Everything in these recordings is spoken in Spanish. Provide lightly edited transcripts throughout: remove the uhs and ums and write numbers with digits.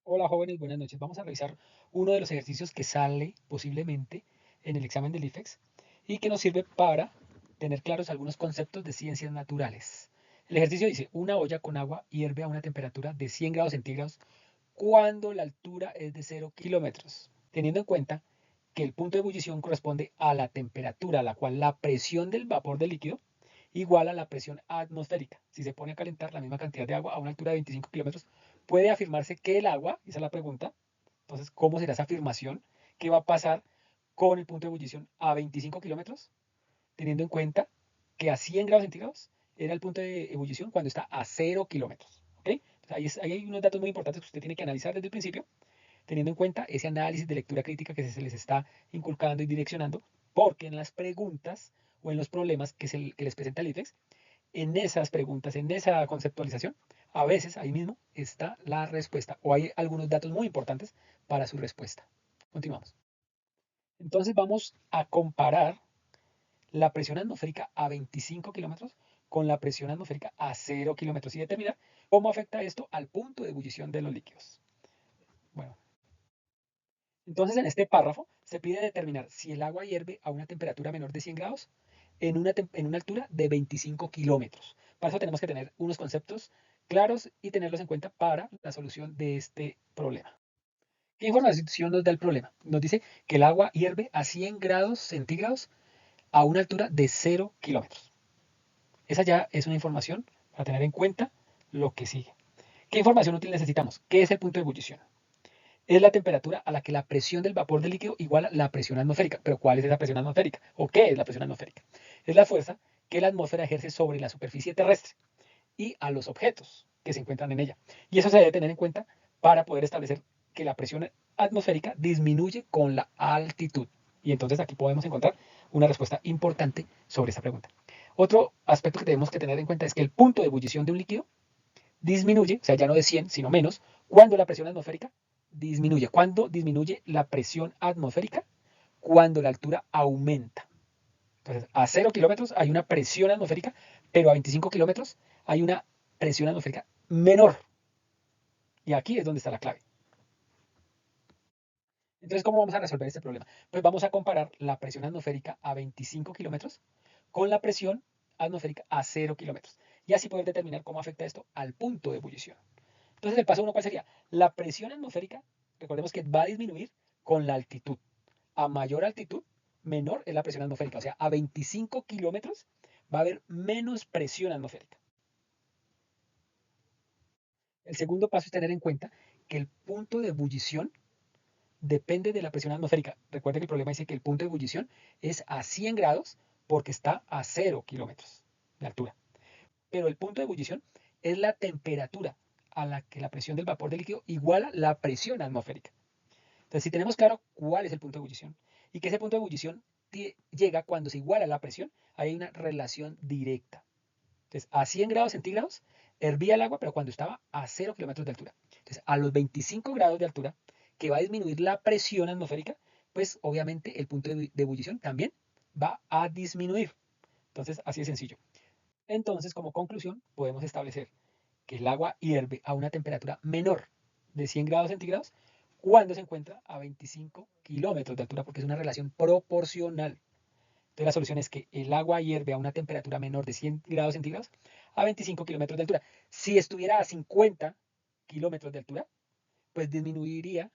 Hola jóvenes, buenas noches. Vamos a revisar uno de los ejercicios que sale posiblemente en el examen del IFEX y que nos sirve para tener claros algunos conceptos de ciencias naturales. El ejercicio dice, una olla con agua hierve a una temperatura de 100 grados centígrados cuando la altura es de 0 kilómetros, teniendo en cuenta que el punto de ebullición corresponde a la temperatura a la cual la presión del vapor del líquido igual a la presión atmosférica. Si se pone a calentar la misma cantidad de agua a una altura de 25 kilómetros, puede afirmarse que el agua, esa es la pregunta, entonces, ¿cómo será esa afirmación? ¿Qué va a pasar con el punto de ebullición a 25 kilómetros? Teniendo en cuenta que a 100 grados centígrados era el punto de ebullición cuando está a 0 kilómetros. ¿Okay? Ahí hay unos datos muy importantes que usted tiene que analizar desde el principio, teniendo en cuenta ese análisis de lectura crítica que se les está inculcando y direccionando, porque en las preguntas o en los problemas que les presenta el IFEX, en esas preguntas, en esa conceptualización, a veces ahí mismo está la respuesta o hay algunos datos muy importantes para su respuesta. Continuamos. Entonces vamos a comparar la presión atmosférica a 25 kilómetros con la presión atmosférica a 0 kilómetros y determinar cómo afecta esto al punto de ebullición de los líquidos. Bueno, entonces en este párrafo se pide determinar si el agua hierve a una temperatura menor de 100 grados en una altura de 25 kilómetros. Para eso tenemos que tener unos conceptos claros y tenerlos en cuenta para la solución de este problema. ¿Qué información nos da el problema? Nos dice que el agua hierve a 100 grados centígrados a una altura de 0 kilómetros. Esa ya es una información para tener en cuenta lo que sigue. ¿Qué información útil necesitamos? ¿Qué es el punto de ebullición? Es la temperatura a la que la presión del vapor del líquido iguala la presión atmosférica. ¿Pero cuál es esa presión atmosférica? ¿O qué es la presión atmosférica? Es la fuerza que la atmósfera ejerce sobre la superficie terrestre y a los objetos que se encuentran en ella. Y eso se debe tener en cuenta para poder establecer que la presión atmosférica disminuye con la altitud. Y entonces aquí podemos encontrar una respuesta importante sobre esta pregunta. Otro aspecto que tenemos que tener en cuenta es que el punto de ebullición de un líquido disminuye, o sea, ya no de 100, sino menos, cuando la presión atmosférica disminuye. ¿Cuándo disminuye la presión atmosférica? Cuando la altura aumenta. Entonces, a 0 kilómetros hay una presión atmosférica, pero a 25 kilómetros hay una presión atmosférica menor. Y aquí es donde está la clave. Entonces, ¿cómo vamos a resolver este problema? Pues vamos a comparar la presión atmosférica a 25 kilómetros con la presión atmosférica a 0 kilómetros. Y así poder determinar cómo afecta esto al punto de ebullición. Entonces, el paso uno, ¿cuál sería? La presión atmosférica, recordemos que va a disminuir con la altitud. A mayor altitud, menor es la presión atmosférica. O sea, a 25 kilómetros va a haber menos presión atmosférica. El segundo paso es tener en cuenta que el punto de ebullición depende de la presión atmosférica. Recuerden que el problema dice que el punto de ebullición es a 100 grados porque está a 0 kilómetros de altura. Pero el punto de ebullición es la temperatura a la que la presión del vapor del líquido iguala la presión atmosférica. Entonces, si tenemos claro cuál es el punto de ebullición y que ese punto de ebullición llega cuando se iguala la presión, hay una relación directa. Entonces, a 100 grados centígrados hervía el agua, pero cuando estaba a 0 kilómetros de altura. Entonces, a los 25 grados de altura, que va a disminuir la presión atmosférica, pues obviamente el punto de ebullición también va a disminuir. Entonces, así de sencillo. Entonces, como conclusión, podemos establecer que el agua hierve a una temperatura menor de 100 grados centígrados cuando se encuentra a 25 kilómetros de altura, porque es una relación proporcional. Entonces la solución es que el agua hierve a una temperatura menor de 100 grados centígrados a 25 kilómetros de altura. Si estuviera a 50 kilómetros de altura, pues disminuiría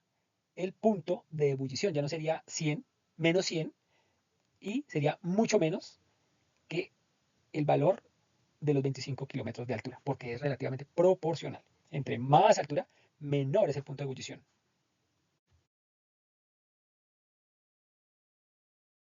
el punto de ebullición. Ya no sería 100, menos 100, y sería mucho menos que el valor de los 25 kilómetros de altura, porque es relativamente proporcional. Entre más altura, menor es el punto de ebullición.